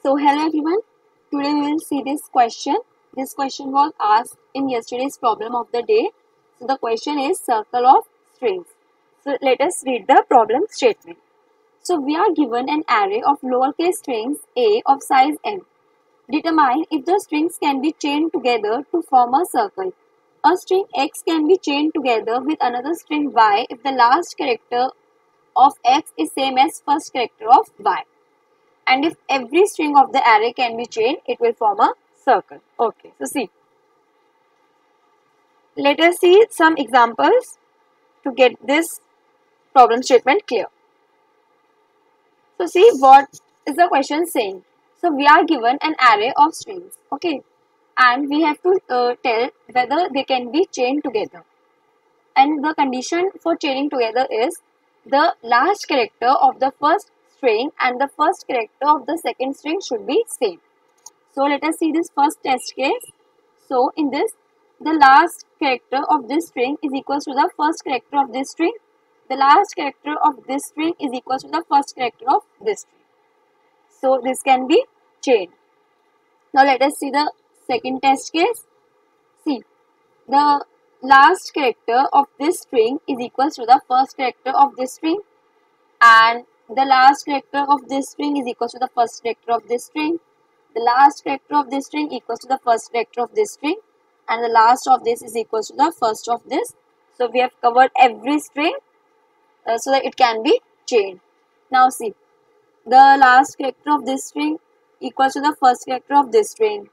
So hello everyone, today we will see this question. This question was asked in yesterday's problem of the day. So the question is circle of strings. So let us read the problem statement. So we are given an array of lowercase strings a of size n. Determine if the strings can be chained together to form a circle. A string x can be chained together with another string y if the last character of x is same as first character of y. And if every string of the array can be chained, it will form a circle. Okay, so see. Let us see some examples to get this problem statement clear. So see what is the question saying. So we are given an array of strings, okay, and we have to tell whether they can be chained together. And the condition for chaining together is the last character of the first string and the first character of the second string should be same. So let us see this first test case. So in this, the last character of this string is equals to the first character of this string. The last character of this string is equals to the first character of this string. So this can be chained. Now let us see the second test case. See, the last character of this string is equals to the first character of this string, and the last character of this string is equals to the first character of this string. The last character of this string equals to the first character of this string, and the last of this is equals to the first of this. So we have covered every string so that it can be chained. Now see, the last character of this string equals to the first character of this string.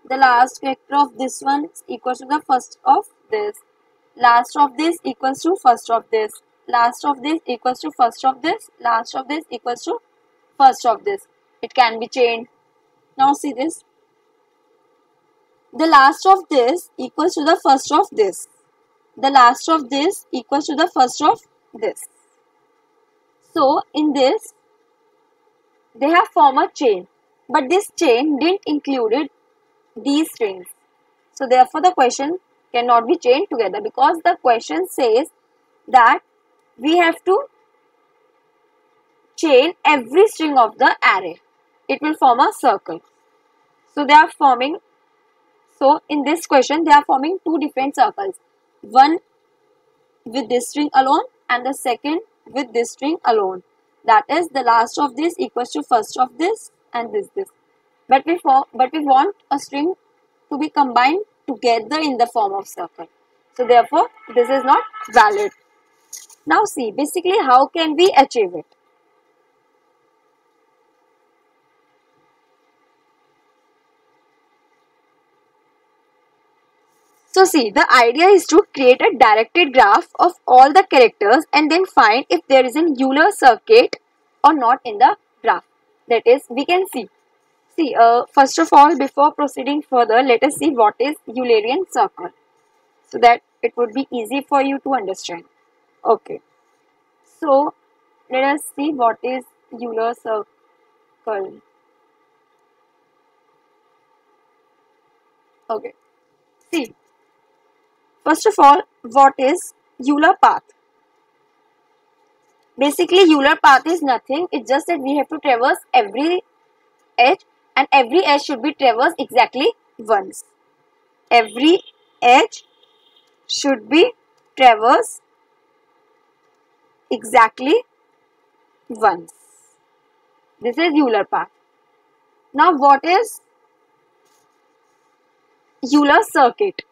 The last character of this one is equals to the first of this. Last of this equals to first of this. Last of this equals to first of this. Last of this equals to first of this. It can be chained. Now see this. The last of this equals to the first of this. The last of this equals to the first of this. So in this, they have formed a chain. But this chain didn't include these strings. So therefore the question cannot be chained together, because the question says that we have to chain every string of the array. It will form a circle. So they are forming, so in this question they are forming two different circles. One with this string alone and the second with this string alone. That is, the last of this equals to first of this and this. But we want a string to be combined together in the form of circle. So therefore this is not valid. Now see, basically how can we achieve it? So see, the idea is to create a directed graph of all the characters and then find if there is an Euler circuit or not in the graph. That is, we can see. See, first of all, before proceeding further, let us see what is Eulerian circle, so that it would be easy for you to understand. Okay. So, let us see what is Euler circle. Okay. See, first of all, what is Euler path? Basically, Euler path is nothing. It's just that we have to traverse every edge, and every edge should be traversed exactly once. Every edge should be traversed exactly once. This is Euler path. Now, what is Euler circuit?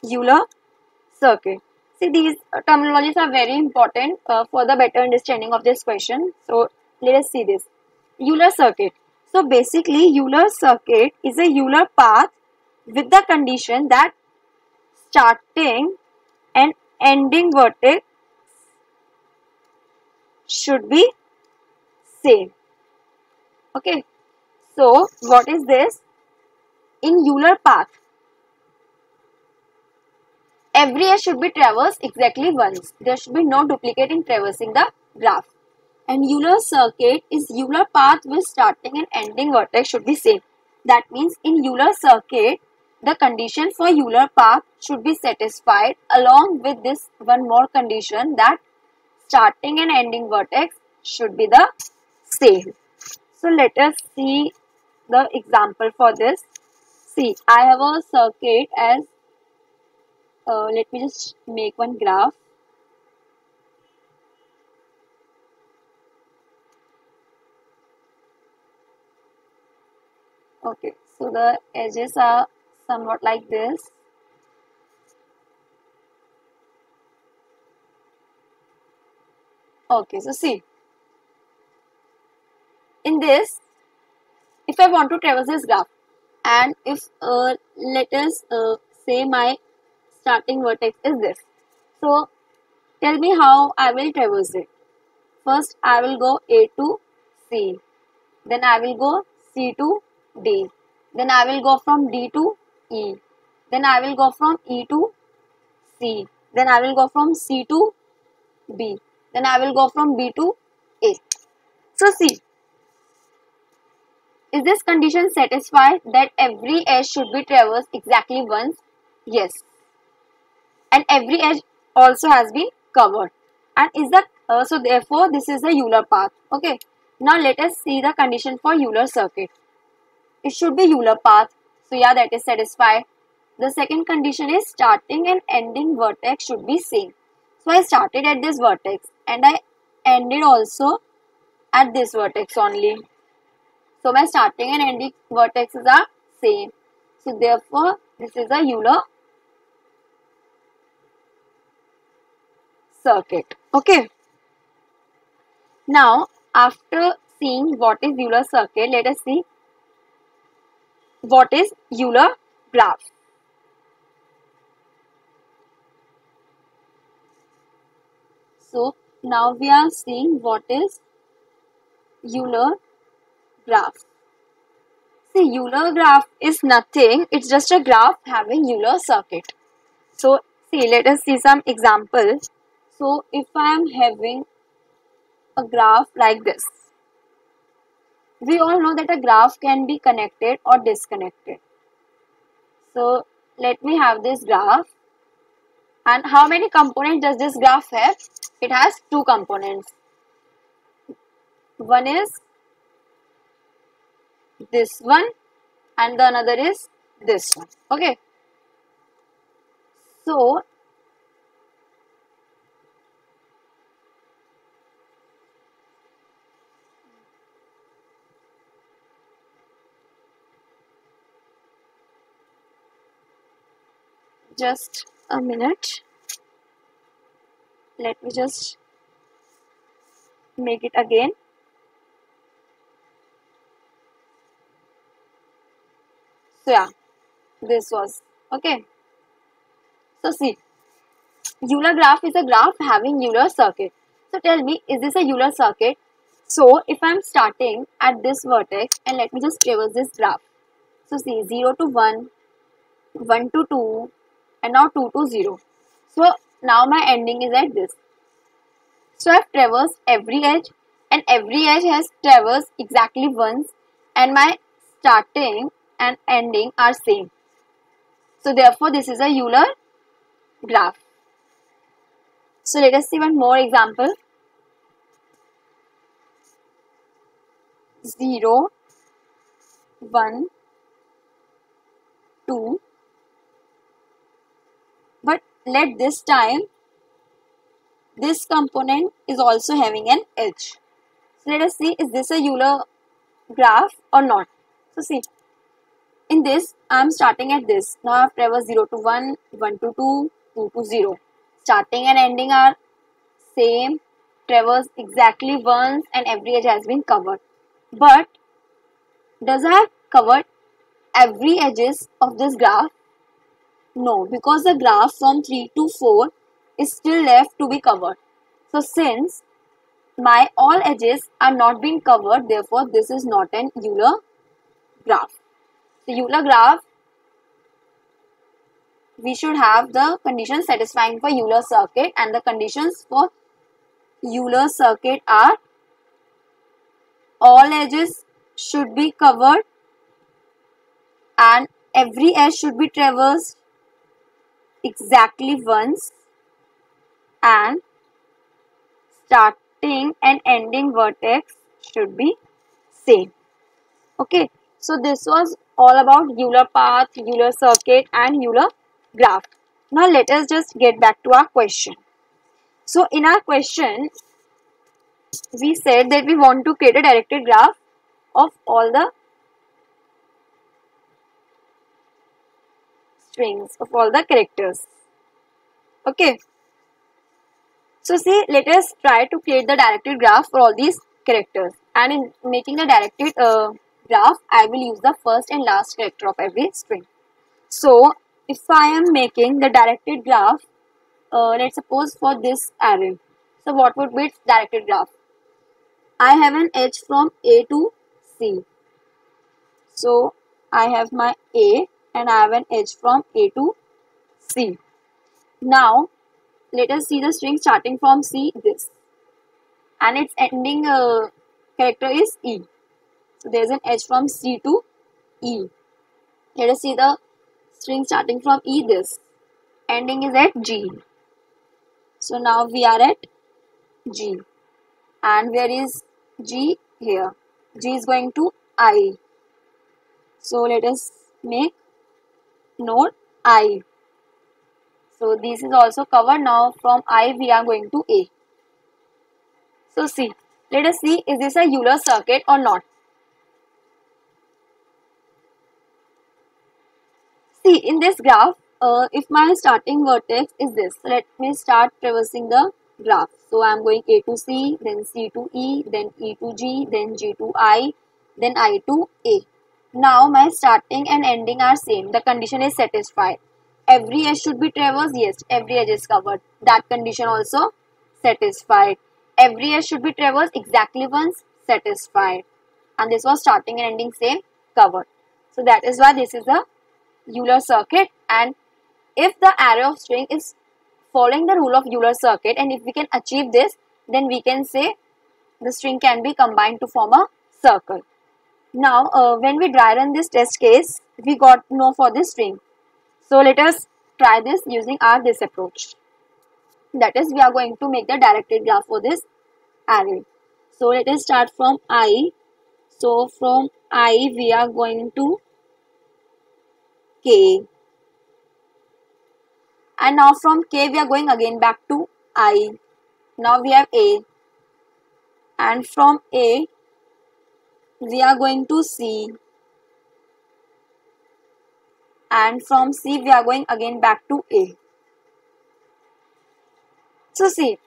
Euler circuit. See, these terminologies are very important for the better understanding of this question. So, let us see this. Euler circuit. So, basically, Euler circuit is a Euler path with the condition that starting and ending vertex should be same. Okay. So, what is this? In Euler path, every edge should be traversed exactly once. There should be no duplicate in traversing the graph. And Euler circuit is Euler path with starting and ending vertex should be same. That means in Euler circuit, the condition for Euler path should be satisfied along with this one more condition, that starting and ending vertex should be the same. So let us see the example for this. See, I have a circuit as, let me just make one graph. Okay, so the edges are somewhat like this. Okay, so see, in this, if I want to traverse this graph, and if let us say my starting vertex is this, so tell me how I will traverse it. First, I will go A to C, then I will go C to D, then I will go from D to E, then I will go from E to C, then I will go from C to B, then I will go from B to A. So see, is this condition satisfied that every edge should be traversed exactly once? Yes. And every edge also has been covered. And is the so therefore this is the Euler path. Okay. Now let us see the condition for Euler circuit. It should be Euler path. So yeah, that is satisfied. The second condition is starting and ending vertex should be same. So I started at this vertex and I ended also at this vertex only. So my starting and ending vertexes are same. So therefore this is a Euler circuit. Okay. Now after seeing what is Euler circuit, let us see what is Euler graph. So now we are seeing what is Euler graph. See, Euler graph is nothing, it's just a graph having Euler circuit. So see, let us see some examples. So if I am having a graph like this, we all know that a graph can be connected or disconnected. So let me have this graph. And how many components does this graph have? It has two components. One is this one and the another is this one. Okay. So just a minute. Let me just make it again. So yeah, this was okay. So see, Euler graph is a graph having Euler circuit. So tell me, is this a Euler circuit? So if I am starting at this vertex and let me just traverse this graph. So see, 0 to 1, 1 to 2 and now 2 to 0. So now my ending is at this. So I have traversed every edge and every edge has traversed exactly once and my starting and ending are same. So therefore this is a Euler graph. So let us see one more example. 0, 1, 2. But let this time this component is also having an edge. So let us see, is this a Euler graph or not? So see, in this I am starting at this. Now I have traversed 0 to 1, 1 to 2, 2 to 0. Starting and ending are same, traversed exactly once and every edge has been covered. But does I have covered every edges of this graph? No, because the graph from 3 to 4 is still left to be covered. So since my all edges are not being covered, therefore this is not an Euler graph. The Euler graph, we should have the conditions satisfying for Euler circuit, and the conditions for Euler circuit are all edges should be covered and every edge should be traversed exactly once and starting and ending vertex should be same. Okay, so this was all about Euler path, Euler circuit and Euler graph. Now let us just get back to our question. So in our question, we said that we want to create a directed graph of all the strings, of all the characters. Okay. So see, let us try to create the directed graph for all these characters. And in making the directed graph, I will use the first and last character of every string. So if I am making the directed graph, let's suppose for this array. So what would be its directed graph? I have an edge from A to C. So I have my A and I have an edge from A to C. Now let us see the string starting from C, this, and its ending character is E. So there is an edge from C to E. Let us see the string starting from E, this, ending is at G. So now we are at G, and where is G? Here. G is going to I. So let us make node I. So this is also covered. Now from I we are going to A. So see, let us see, is this a Euler circuit or not? See, in this graph, if my starting vertex is this, so let me start traversing the graph. So I am going A to C, then C to E, then E to G, then G to I, then I to A. Now my starting and ending are same. The condition is satisfied. Every edge should be traversed. Yes, every edge is covered. That condition also satisfied. Every edge should be traversed exactly once, satisfied. And this was starting and ending same, covered. So that is why this is a Euler circuit. And if the array of string is following the rule of Euler circuit, and if we can achieve this, then we can say the string can be combined to form a circle. Now when we dry run this test case, we got no for this string. So let us try this using this approach. That is, we are going to make the directed graph for this array. So let us start from I. So from I we are going to K. And now from K we are going again back to I. Now we have A. And from A we are going to C. And from C we are going again back to A. So see,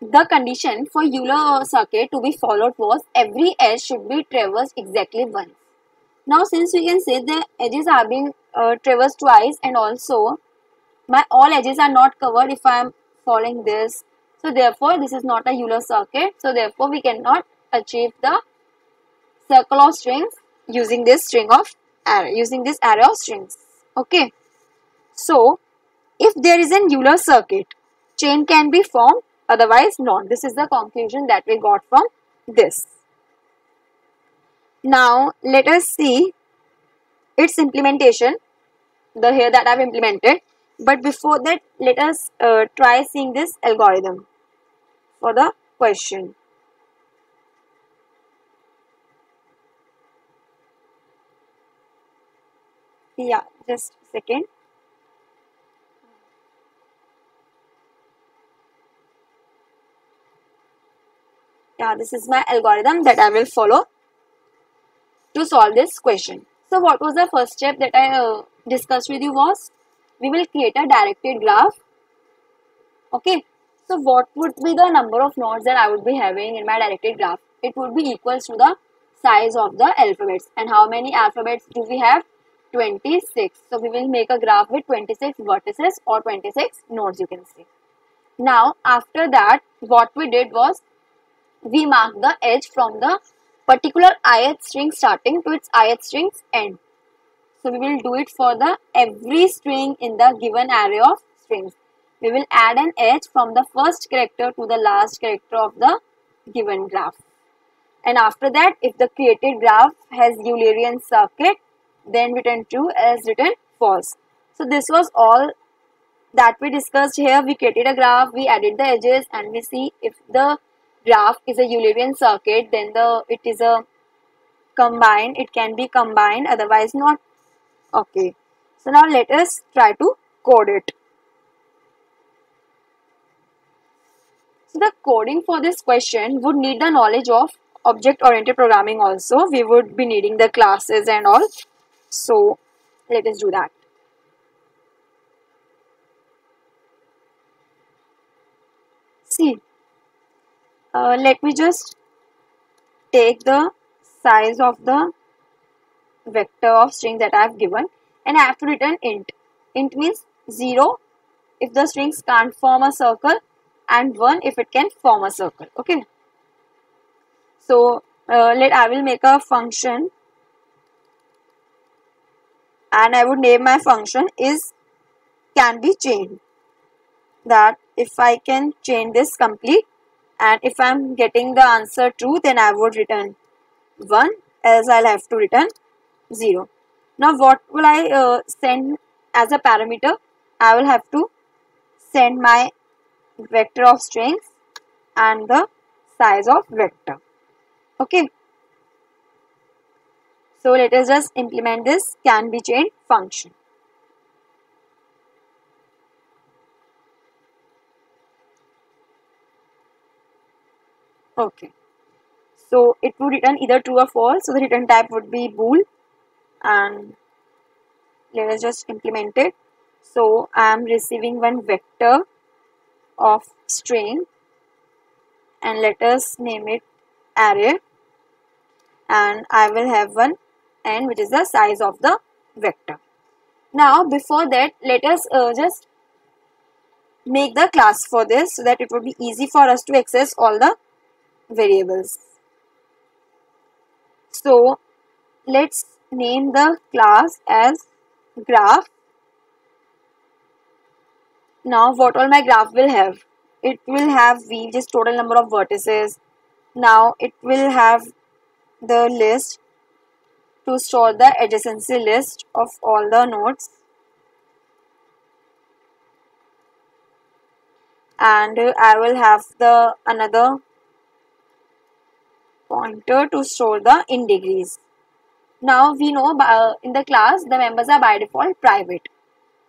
the condition for Euler circuit to be followed was every edge should be traversed exactly once. Now since we can say the edges are being traversed twice, and also my all edges are not covered if I am following this. So therefore this is not a Euler circuit. So therefore we cannot achieve the circle of strings using this array of strings. Okay. So if there is an Euler circuit, chain can be formed, otherwise not. This is the conclusion that we got from this. Now let us see its implementation, the here that I have implemented. But before that, let us try seeing this algorithm for the question. Yeah, just a second. Yeah, this is my algorithm that I will follow to solve this question. So what was the first step that I discussed with you was, we will create a directed graph. Okay. So what would be the number of nodes that I would be having in my directed graph? It would be equals to the size of the alphabets. And how many alphabets do we have? 26. So we will make a graph with 26 vertices or 26 nodes, you can see. Now after that, what we did was, we marked the edge from the particular ith string starting to its ith string's end. So we will do it for the every string in the given array of strings. We will add an edge from the first character to the last character of the given graph. And after that, if the created graph has Eulerian circuit, then return true, else return false. So this was all that we discussed here. We created a graph, we added the edges, and we see if the graph is a Eulerian circuit, then it is a combined, it can be combined, otherwise not. Okay, so now let us try to code it. So the coding for this question would need the knowledge of object-oriented programming also. We would be needing the classes and all. So let us do that. See, let me just take the size of the vector of string that I have given, and I have to return int. Int means 0 if the strings can't form a circle and 1 if it can form a circle. Okay. So I will make a function, and I would name my function is can be chained. That if I can chain this complete, and if I'm getting the answer true, then I would return 1, else I'll have to return 0. Now what will I send as a parameter? I will have to send my vector of strings and the size of vector. Okay. So let us just implement this can be chained function. Okay. So it would return either true or false. So the return type would be bool, and let us just implement it. So I am receiving one vector of string, and let us name it array, and I will have one n, which is the size of the vector. Now before that, let us just make the class for this so that it would be easy for us to access all the variables. So let's name the class as graph. Now what all my graph will have? It will have v, which is total number of vertices. Now it will have the list to store the adjacency list of all the nodes, and I will have the another pointer to store the in degrees. Now we know in the class the members are by default private.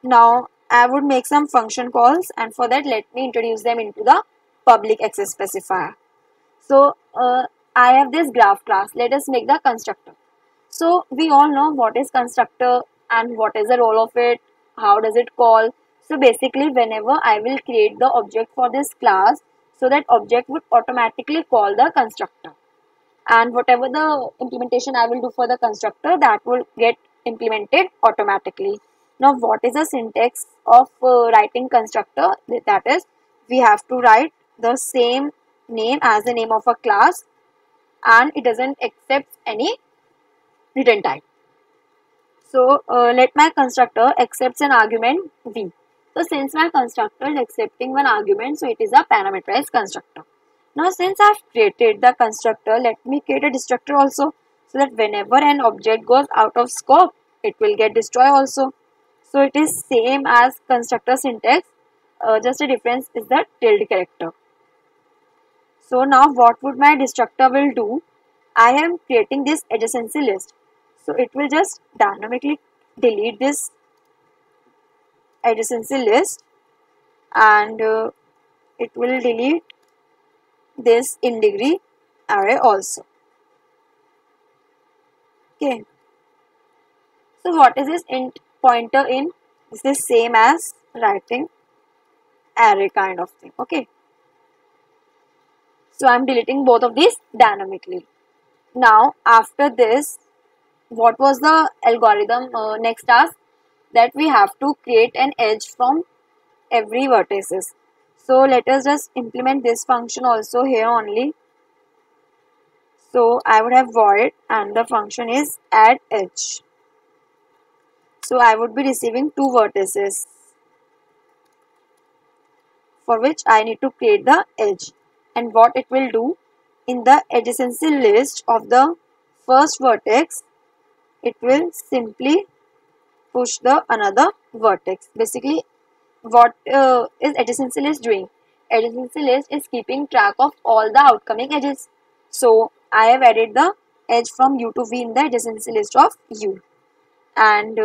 Now I would make some function calls, and for that let me introduce them into the public access specifier. So I have this graph class. Let us make the constructor. So we all know what is constructor and what is the role of it, how does it call. So basically whenever I will create the object for this class, so that object would automatically call the constructor, and whatever the implementation I will do for the constructor, that will get implemented automatically. Now what is the syntax of writing constructor? That is, we have to write the same name as the name of a class, and it doesn't accept any return type. So let my constructor accepts an argument v. So since my constructor is accepting one argument, so it is a parameterized constructor. Now since I have created the constructor, let me create a destructor also, so that whenever an object goes out of scope, it will get destroyed also. So it is same as constructor syntax, just a difference is the tilde character. So now what would my destructor will do? I am creating this adjacency list. So it will just dynamically delete this adjacency list, and it will delete this in degree array also. Okay. So what is this int pointer in? This is same as writing array kind of thing. Okay. So I am deleting both of these dynamically. Now after this, what was the algorithm next task? That we have to create an edge from every vertices. So let us just implement this function also here only. So I would have void, and the function is add edge. So I would be receiving two vertices for which I need to create the edge. And what it will do, in the adjacency list of the first vertex, it will simply push the another vertex. Basically what is adjacency list doing? adjacency list is keeping track of all the outcoming edges. So I have added the edge from U to V in the adjacency list of U. And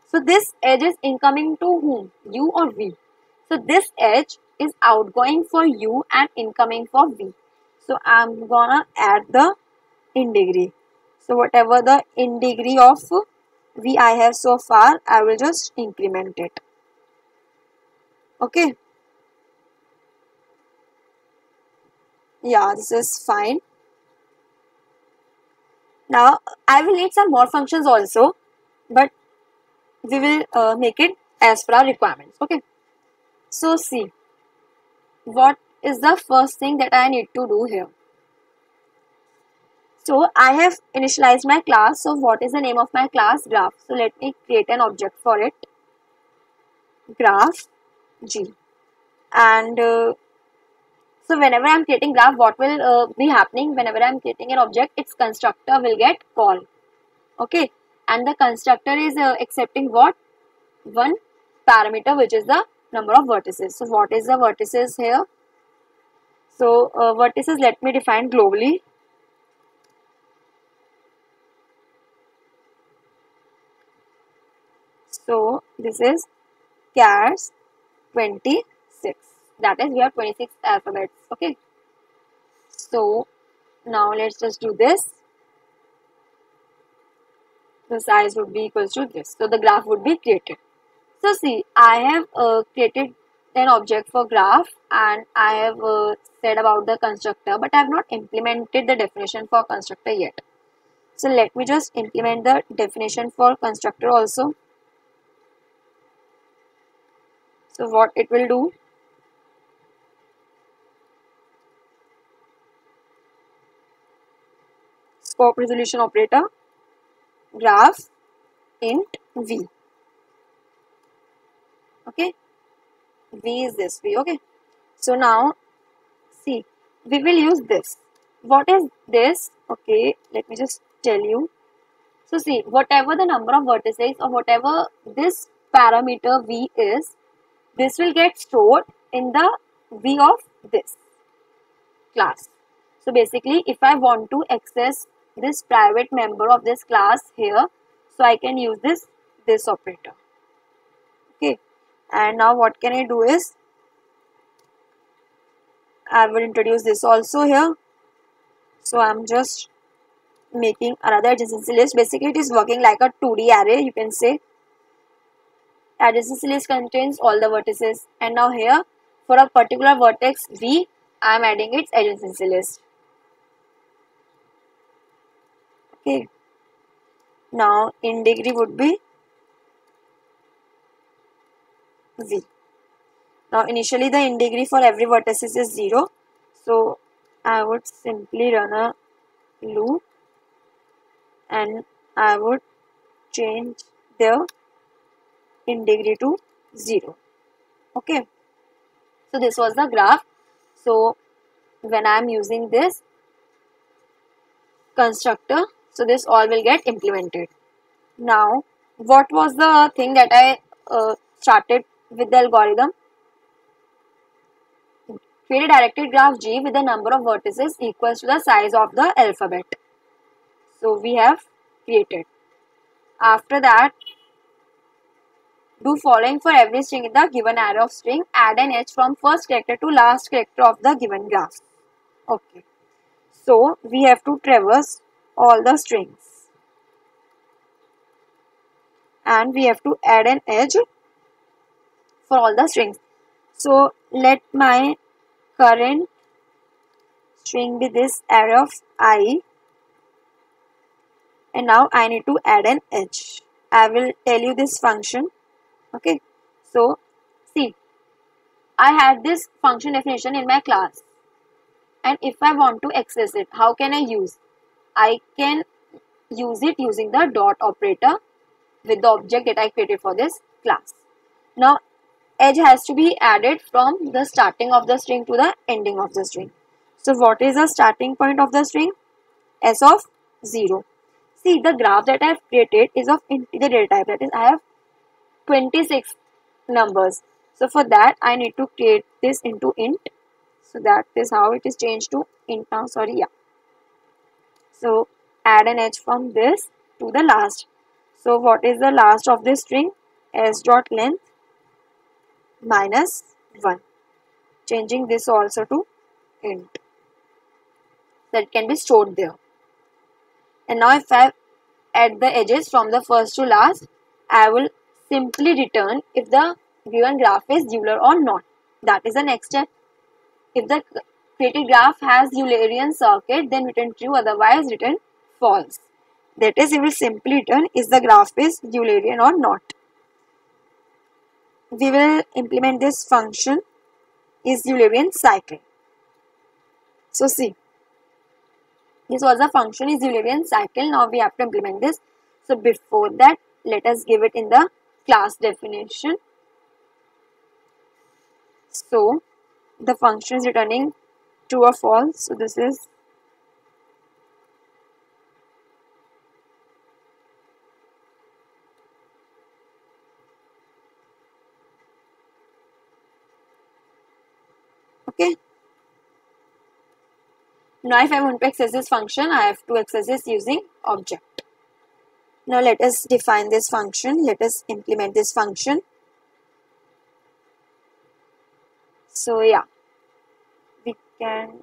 so this edge is incoming to whom? U or V? So this edge is outgoing for U and incoming for V. So I'm gonna add the in degree. So whatever the in degree of V I have so far, I will just increment it. Okay. Yeah, this is fine. Now I will need some more functions also, but we will make it as per our requirements. Okay. So see, what is the first thing that I need to do here? So I have initialized my class. So what is the name of my class? Graph. So let me create an object for it. Graph G. And so whenever I am creating graph, what will be happening? Whenever I am creating an object, its constructor will get called. Okay. And the constructor is accepting what? One parameter, which is the number of vertices. So what is the vertices here? So vertices, let me define globally. So this is chars 26. That is, we have 26 alphabets. Okay. So now let's just do this. The size would be equals to this. So the graph would be created. So see, I have created an object for graph, and I have said about the constructor, but I have not implemented the definition for constructor yet. So let me just implement the definition for constructor also. So what it will do? Scope resolution operator, graph int v. Okay, v is this v. Okay, so now see, we will use this. What is this? Okay, let me just tell you. So see, whatever the number of vertices or whatever this parameter v is, this will get stored in the v of this class. So basically, if I want to access this private member of this class here, so I can use this operator. Okay, and now what can I do is, I will introduce this also here. So I'm just making another adjacency list. Basically, it is working like a 2D array, you can say. Adjacency list contains all the vertices, and now here for a particular vertex v, I am adding its adjacency list. Okay. Now in degree would be v. Now initially the in degree for every vertex is 0. So I would simply run a loop and I would change the in degree to 0. Okay. So this was the graph. So when I am using this constructor, so this all will get implemented. Now what was the thing that I started with the algorithm? Create a directed graph G with the number of vertices equals to the size of the alphabet. So we have created. After that, do following for every string in the given array of string. Add an edge from first character to last character of the given graph. Okay. So we have to traverse all the strings. And we have to add an edge for all the strings. So let my current string be this array of I, and now I need to add an edge. I will tell you this function. Okay, so see, I had this function definition in my class, and if I want to access it, how can I use? I can use it using the dot operator with the object that I created for this class. Now edge has to be added from the starting of the string to the ending of the string. So what is the starting point of the string? S of 0. See, the graph that I have created is of integer data type. That is, I have 26 numbers. So So for that I need to create this into int. So that is how it is changed to int now. Sorry, yeah. So add an h from this to the last. So what is the last of this string? S dot length minus 1. Changing this also to int. That can be stored there. And now if I add the edges from the first to last, I will simply return if the given graph is Euler or not. That is the next step. If the created graph has Eulerian circuit, then return true, otherwise return false. That is, we will simply return is the graph is Eulerian or not. We will implement this function is Eulerian cycle. So see, this was a function is Eulerian cycle. Now we have to implement this. So before that, let us give it in the class definition. So the function is returning true or false. So this is okay. Now if I want to access this function, I have to access this using object. Now let us define this function. Let us implement this function. So yeah, we can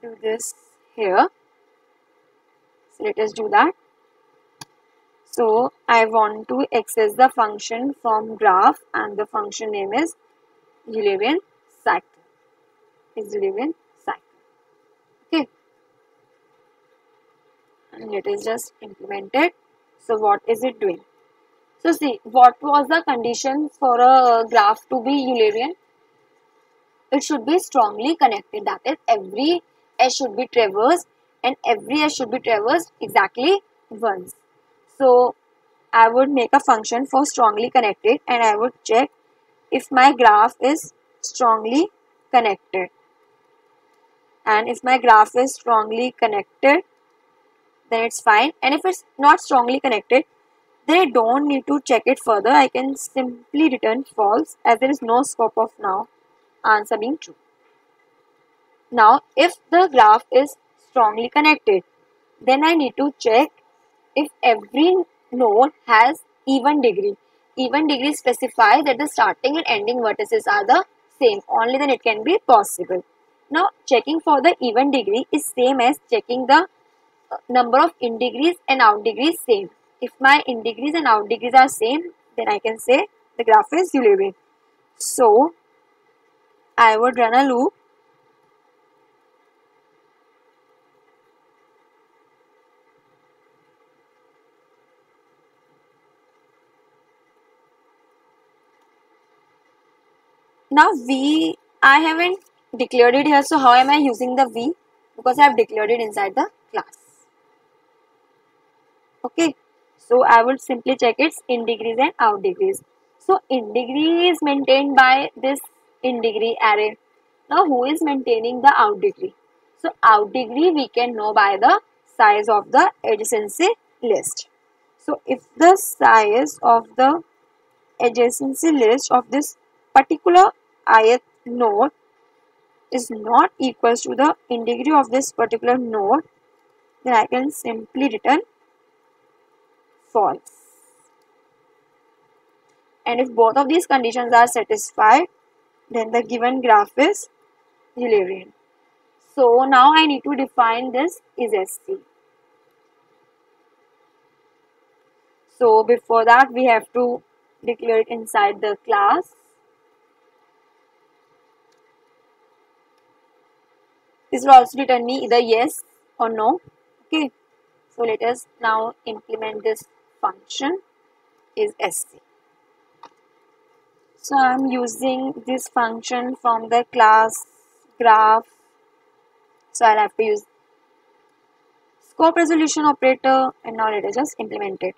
do this here. So let us do that. So I want to access the function from graph and the function name is Eulerian cycle. Is Eulerian cycle. Okay. And let us just implement it. So what is it doing? So see, what was the condition for a graph to be Eulerian? It should be strongly connected. That is, every edge should be traversed and every edge should be traversed exactly once. So I would make a function for strongly connected and I would check if my graph is strongly connected. And if my graph is strongly connected, then it's fine. And if it's not strongly connected, then I don't need to check it further. I can simply return false as there is no scope of now answer being true. Now if the graph is strongly connected, then I need to check if every node has even degree. Even degree specifies that the starting and ending vertices are the same. Only then it can be possible. Now checking for the even degree is same as checking the number of in degrees and out degrees same. If my in degrees and out degrees are same, then I can say the graph is Eulerian. So I would run a loop. Now I haven't declared it here, so how am I using the v? Because I have declared it inside the class. Okay, so I would simply check its in degrees and out degrees. So in degree is maintained by this in degree array. Now who is maintaining the out degree? So out degree we can know by the size of the adjacency list. So if the size of the adjacency list of this particular ith node is not equals to the in degree of this particular node, then I can simply return false. And if both of these conditions are satisfied, then the given graph is Eulerian. So now I need to define this is SC. So before that we have to declare it inside the class. This will also return me either yes or no. Okay. So let us now implement this function is SC. So I am using this function from the class graph. So I'll have to use scope resolution operator and now let us just implement it.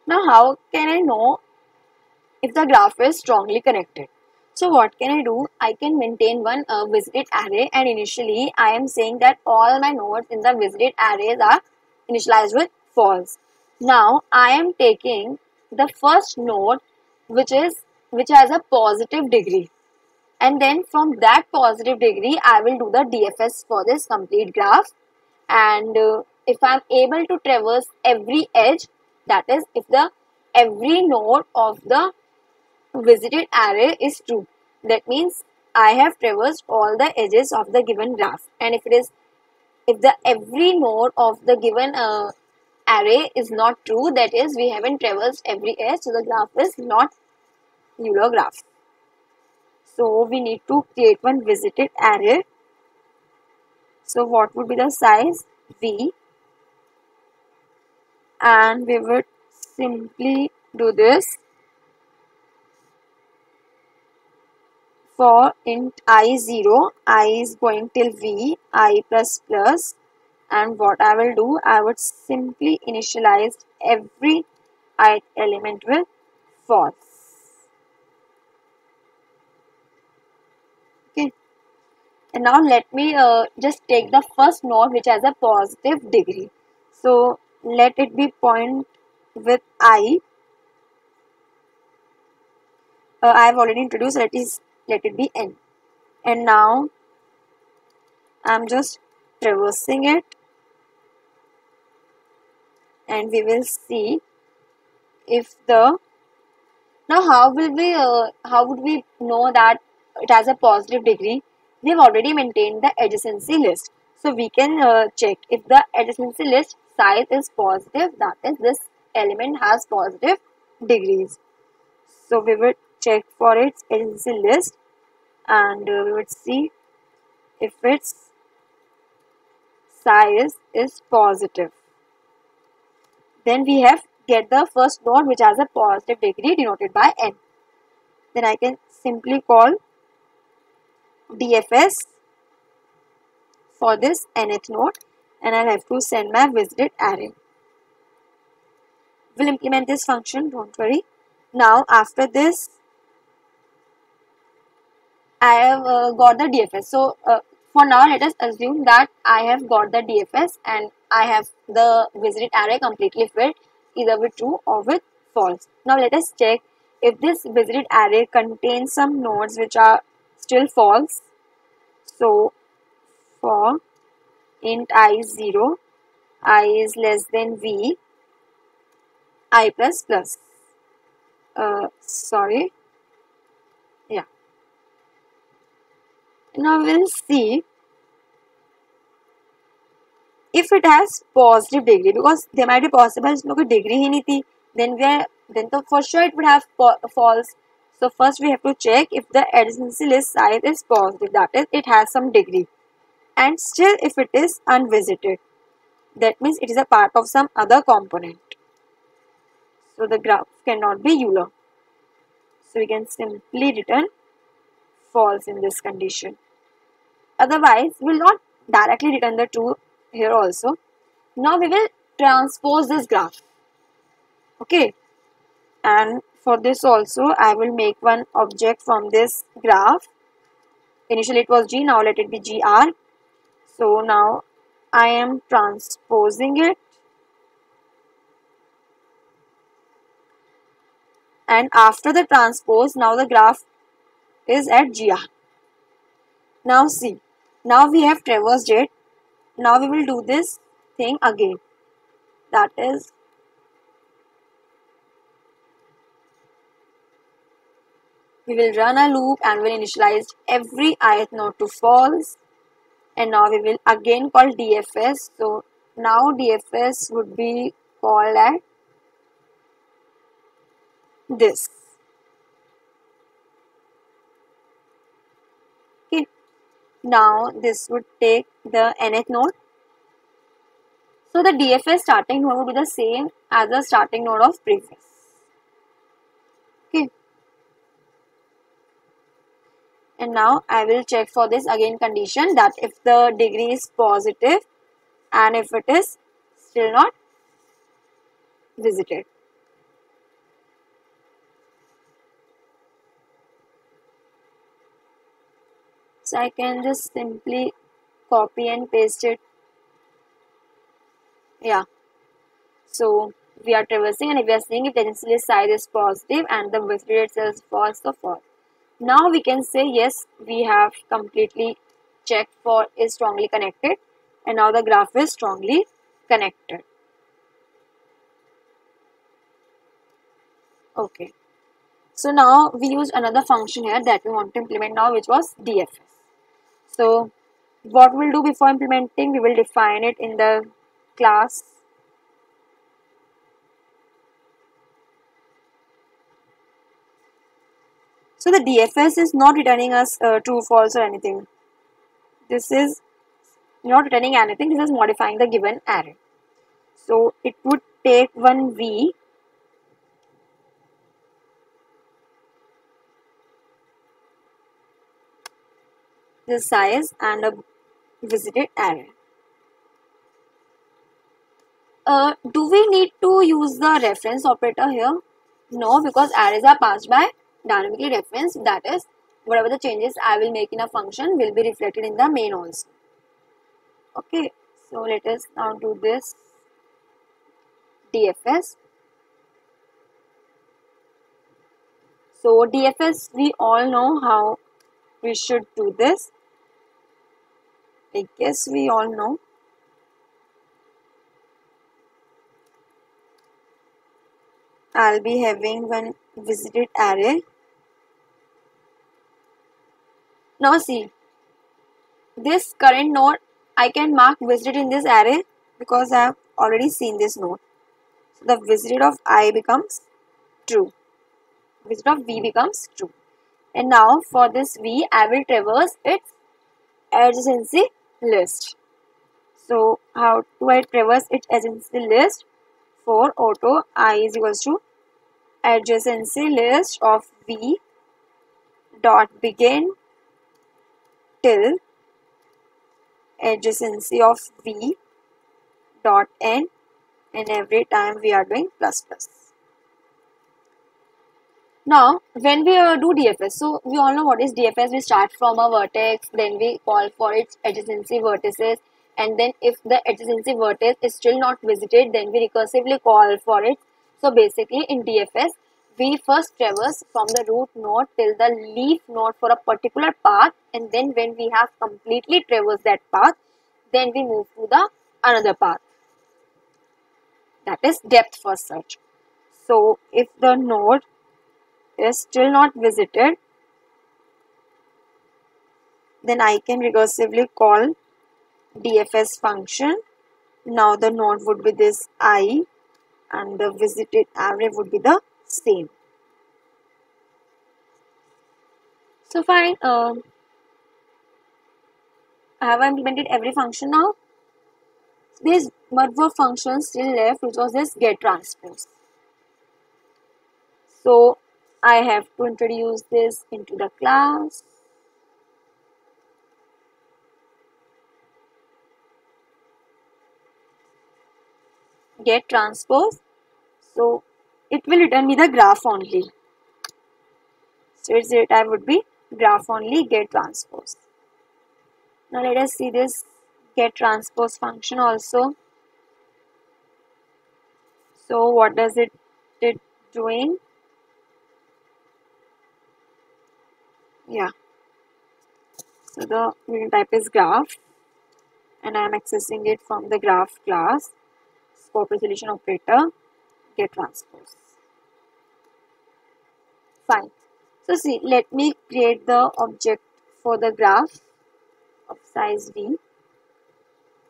Now how can I know if the graph is strongly connected? So what can I do? I can maintain one visited array and initially I am saying that all my nodes in the visited arrays are initialized with false. Now I am taking the first node which is which has a positive degree, and then from that positive degree I will do the DFS for this complete graph. And if I'm able to traverse every edge, that is if the every node of the visited array is true, that means I have traversed all the edges of the given graph. And if the every node of the given array is not true, that is we haven't traversed every edge, so the graph is not Euler graph. So we need to create one visited array. So what would be the size? V, and we would simply do this for int I0, I is going till V, I plus plus, and what I will do, I would simply initialize every ith element with false. Okay, and now let me just take the first node which has a positive degree. So let it be point with I. I have already introduced, let it be n. And now I'm just traversing it, and we will see if the now how would we know that it has a positive degree? We have already maintained the adjacency list, so we can check if the adjacency list size is positive, that is this element has positive degrees. So we would check for its adjacency list, and we would see if its size is positive. Then we have get the first node which has a positive degree denoted by n. Then I can simply call DFS for this nth node, and I'll have to send my visited array. We'll implement this function, don't worry. Now after this I have got the DFS. So for now let us assume that I have got the DFS and I have the visited array completely filled either with true or with false. Now let us check if this visited array contains some nodes which are still false. So for int I0, I is less than V, I plus plus. Sorry. Yeah. Now we'll see if it has positive degree, because there might be possible इसमें कोई degree ही नहीं थी, then तो for sure it would have false. So first we have to check if the adjacency list size is positive, that is it has some degree, and still if it is unvisited, that means it is a part of some other component. So the graph cannot be Euler. So we can simply return false in this condition. Otherwise, we will not directly return the true here also. Now we will transpose this graph. Okay. And for this also, I will make one object from this graph. Initially it was G, now let it be GR. So now I am transposing it. And after the transpose, now the graph is at GR. Now see, now we have traversed it. Now we will do this thing again. That is, we will run a loop and will initialize every ith node to false. And now we will again call DFS. So now DFS would be called at this. Okay. Now this would take the nth node. So the DFS starting node would be the same as the starting node of previous. Okay. And now I will check for this again condition, that if the degree is positive and if it is still not visited. So I can just simply copy and paste it. Yeah. So we are traversing, and we are seeing if the adjacency list size is positive and the visited itself is false, so false. Now we can say yes, we have completely checked for is strongly connected, and now the graph is strongly connected. Okay. So now we use another function here that we want to implement now, which was DFS. So what we'll do before implementing, we will define it in the class. So the DFS is not returning us true, false or anything. This is not returning anything. This is modifying the given array. So it would take one V this size and a visited array. Do we need to use the reference operator here? No, because arrays are passed by dynamically reference. That is, whatever the changes I will make in a function will be reflected in the main also. Okay, so let us now do this DFS. So DFS, we all know how we should do this. I guess we all know. I'll be having one visited array. Now see, this current node I can mark visited in this array because I have already seen this node. So the visited of I becomes true. Visit of V becomes true. And now for this V, I will traverse its adjacency list. So how do I traverse its adjacency list? For auto, I is equals to adjacency list of V dot begin till adjacency of V dot end, and every time we are doing plus plus. Now when we do DFS, so we all know what is DFS. We start from a vertex, then we call for its adjacency vertices, and then if the adjacency vertex is still not visited, then we recursively call for it. So basically in DFS, we first traverse from the root node till the leaf node for a particular path, and then when we have completely traversed that path, then we move to the another path. That is depth first search. So if the node is still not visited, then I can recursively call DFS function. Now the node would be this I and the visited array would be the same. So fine, have I implemented every function now? This merge function still left, which was this get transpose. So I have to introduce this into the class. Get transpose. So it will return me the graph only. So its data would be graph only get transpose. Now let us see this get transpose function also. So what does it doing? Yeah. So the unit type is graph, and I am accessing it from the graph class. Scope resolution operator get transpose. Fine. So see, let me create the object for the graph of size V,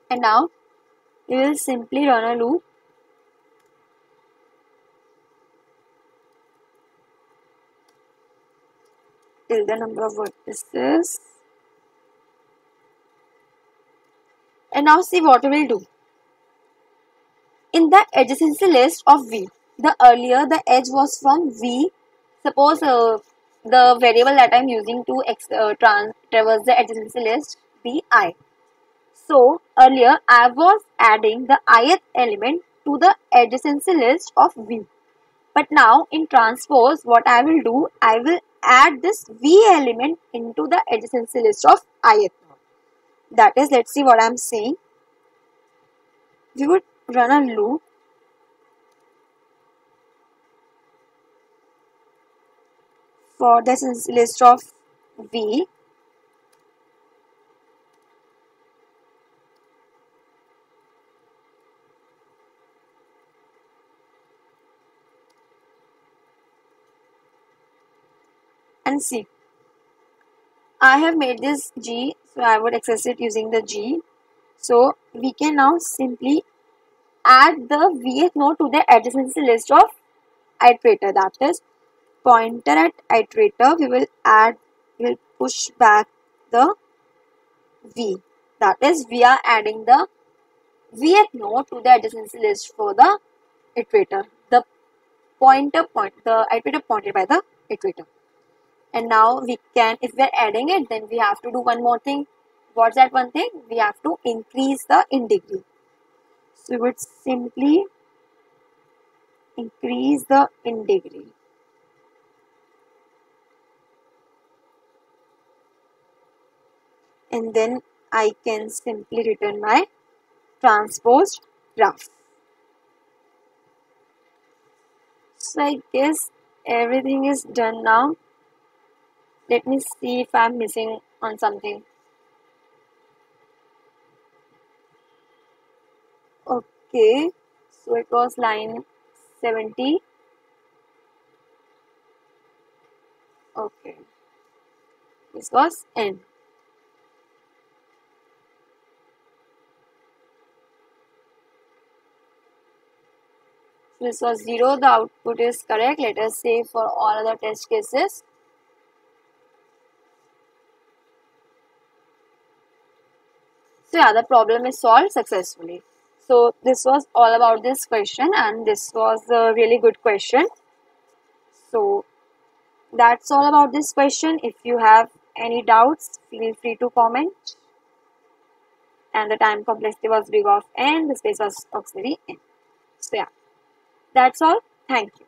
and now we will simply run a loop. Till the number of vertices, and now see what we will do. In the adjacency list of V, the earlier the edge was from V. Suppose the variable that I am using to traverse the adjacency list be I. So earlier I was adding the ith element to the adjacency list of V. But now in transpose, what I will do, I will add this V element into the adjacency list of ith node. That is, let's see what I am saying. We would run a loop for the list of V. And see, I have made this G, so I would access it using the G. So we can now simply add the Vth node to the adjacency list of iterator. That is, pointer at iterator, we will push back the V. That is, we are adding the Vth node to the adjacency list for the iterator. The iterator pointed by the iterator. And now we can, if we are adding it, then we have to do one more thing. What's that one thing? We have to increase the in degree. So we would simply increase the in degree. And then I can simply return my transposed graph. So I guess everything is done now. Let me see if I'm missing on something. Okay, so it was line 70. Okay, this was N. This was 0, the output is correct. Let us say for all other test cases. So yeah, the problem is solved successfully. So this was all about this question, and this was a really good question. So that's all about this question. If you have any doubts, feel free to comment. And the time complexity was big of N, the space was auxiliary N. So yeah, that's all. Thank you.